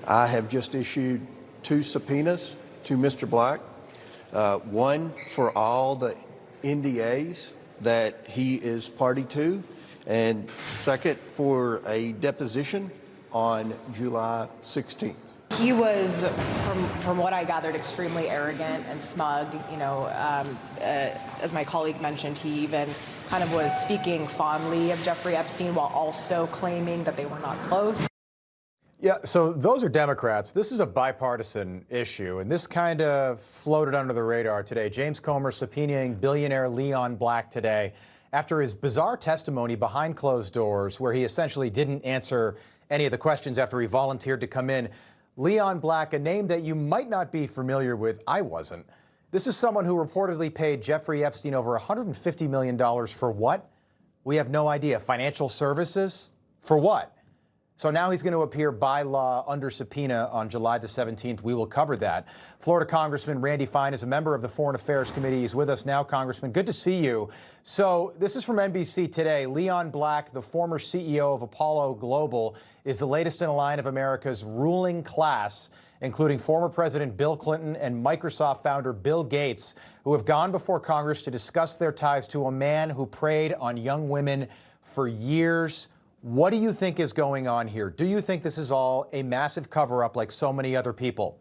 I have just issued 2 subpoenas to Mr. Black, one for all the NDAs that he is party to, and second for a deposition on July 16th. He was, from what I gathered, extremely arrogant and smug. You know, as my colleague mentioned, he even kind of was speaking fondly of Jeffrey Epstein while also claiming that they were not close. Yeah, so those are Democrats. This is a bipartisan issue, and this kind of floated under the radar today. James Comer subpoenaing billionaire Leon Black today after his bizarre testimony behind closed doors where he essentially didn't answer any of the questions after he volunteered to come in. Leon Black, a name that you might not be familiar with. I wasn't. This is someone who reportedly paid Jeffrey Epstein over $150 million for what? We have no idea. Financial services? For what? So now he's going to appear by law under subpoena on July the 17th. We will cover that. Florida Congressman Randy Fine is a member of the Foreign Affairs Committee. He's with us now, Congressman. Good to see you. So this is from NBC Today. Leon Black, the former CEO of Apollo Global, is the latest in a line of America's ruling class, including former President Bill Clinton and Microsoft founder Bill Gates, who have gone before Congress to discuss their ties to a man who preyed on young women for years. What do you think is going on here? Do you think this is all a massive cover-up like so many other people?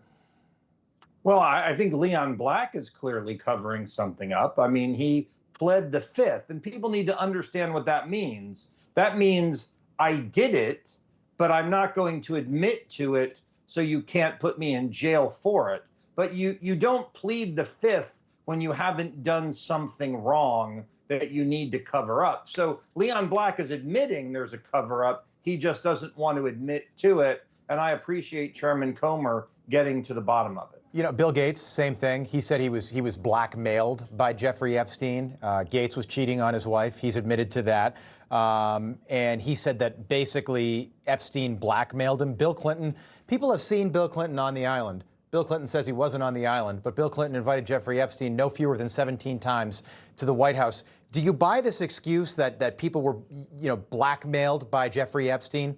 Well, I think Leon Black is clearly covering something up. I mean, he pled the fifth, and people need to understand what that means. That means I did it, but I'm not going to admit to it, so you can't put me in jail for it. But you don't plead the fifth when you haven't done something wrong that you need to cover up. So Leon Black is admitting there's a cover up. He just doesn't want to admit to it. And I appreciate Chairman Comer getting to the bottom of it. You know, Bill Gates, same thing. He said he was blackmailed by Jeffrey Epstein. Gates was cheating on his wife. He's admitted to that. And he said that basically Epstein blackmailed him. Bill Clinton, people have seen Bill Clinton on the island. Bill Clinton says he wasn't on the island, but Bill Clinton invited Jeffrey Epstein no fewer than 17 times to the White House. Do you buy this excuse that people were, blackmailed by Jeffrey Epstein?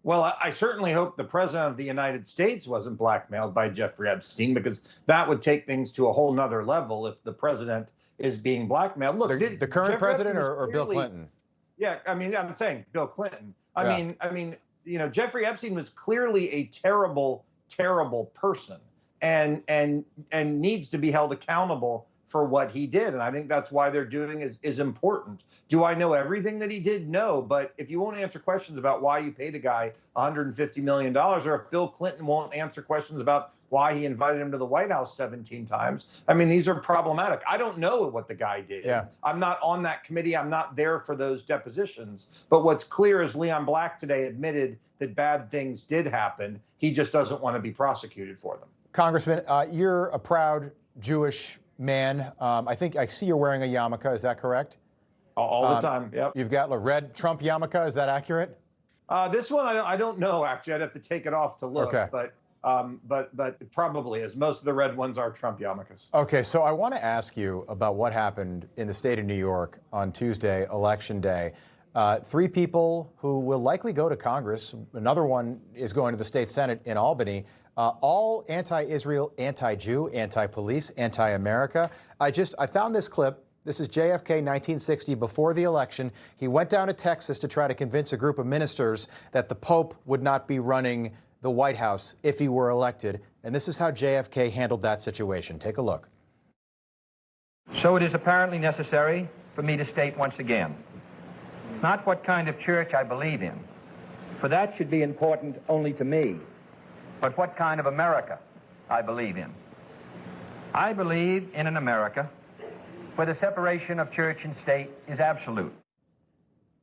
Well, I certainly hope the president of the United States wasn't blackmailed by Jeffrey Epstein, because that would take things to a whole nother level if the president is being blackmailed. Look, the current president or Bill Clinton? Yeah, I mean, I'm saying Bill Clinton. I mean, Jeffrey Epstein was clearly a terrible person and needs to be held accountable for what he did. And I think that's why they're doing is important. Do I know everything that he did? No. But if you won't answer questions about why you paid a guy $150 million, or if Bill Clinton won't answer questions about why he invited him to the White House 17 times, I mean, these are problematic. I don't know what the guy did. Yeah. I'm not on that committee. I'm not there for those depositions. But what's clear is Leon Black today admitted that bad things did happen. He just doesn't want to be prosecuted for them. Congressman, you're a proud Jewish man. I think I see you're wearing a yarmulke. Is that correct? All the time, yep. You've got a red Trump yarmulke. Is that accurate? This one, I don't know, actually. I'd have to take it off to look. Okay. But it probably is. Most of the red ones are Trump yarmulkes. Okay, so I want to ask you about what happened in the state of New York on Tuesday, Election Day. 3 people who will likely go to Congress. Another one is going to the state Senate in Albany. All anti-Israel, anti-Jew, anti-police, anti-America. I found this clip. This is JFK 1960 before the election. He went down to Texas to try to convince a group of ministers that the Pope would not be running the White House if he were elected. And this is how JFK handled that situation. Take a look. So it is apparently necessary for me to state once again, not what kind of church I believe in, for that should be important only to me, but what kind of America I believe in. I believe in an America where the separation of church and state is absolute.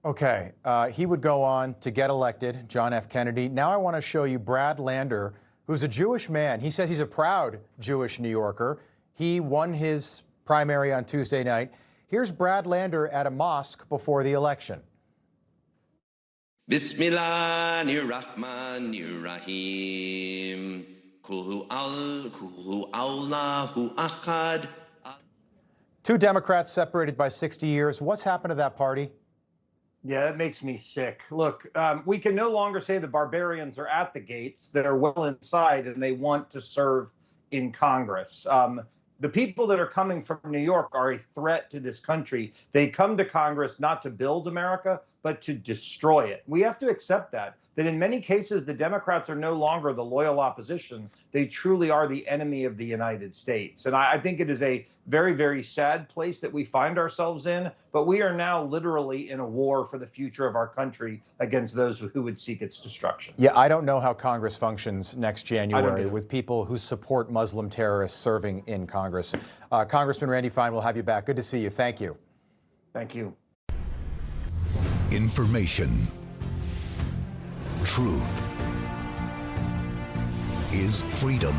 Okay, he would go on to get elected, John F. Kennedy. Now I want to show you Brad Lander, who's a Jewish man. He says he's a proud Jewish New Yorker. He won his primary on Tuesday night. Here's Brad Lander at a mosque before the election. Bismillahirrahmanirrahim. Kulhu Allahu Ahad. 2 Democrats separated by 60 years. What's happened to that party? Yeah, that makes me sick. Look, we can no longer say the barbarians are at the gates. They're well inside and they want to serve in Congress. The people that are coming from New York are a threat to this country. They come to Congress not to build America, but to destroy it. We have to accept that in many cases, the Democrats are no longer the loyal opposition. They truly are the enemy of the United States. And I think it is a very, very sad place that we find ourselves in. But we are now literally in a war for the future of our country against those who would seek its destruction. Yeah, I don't know how Congress functions next January either. with people who support Muslim terrorists serving in Congress. Congressman Randy Fine, we'll have you back. Good to see you. Thank you. Thank you. Information. Truth is freedom.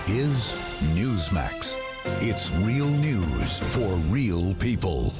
Is Newsmax. It's real news for real people.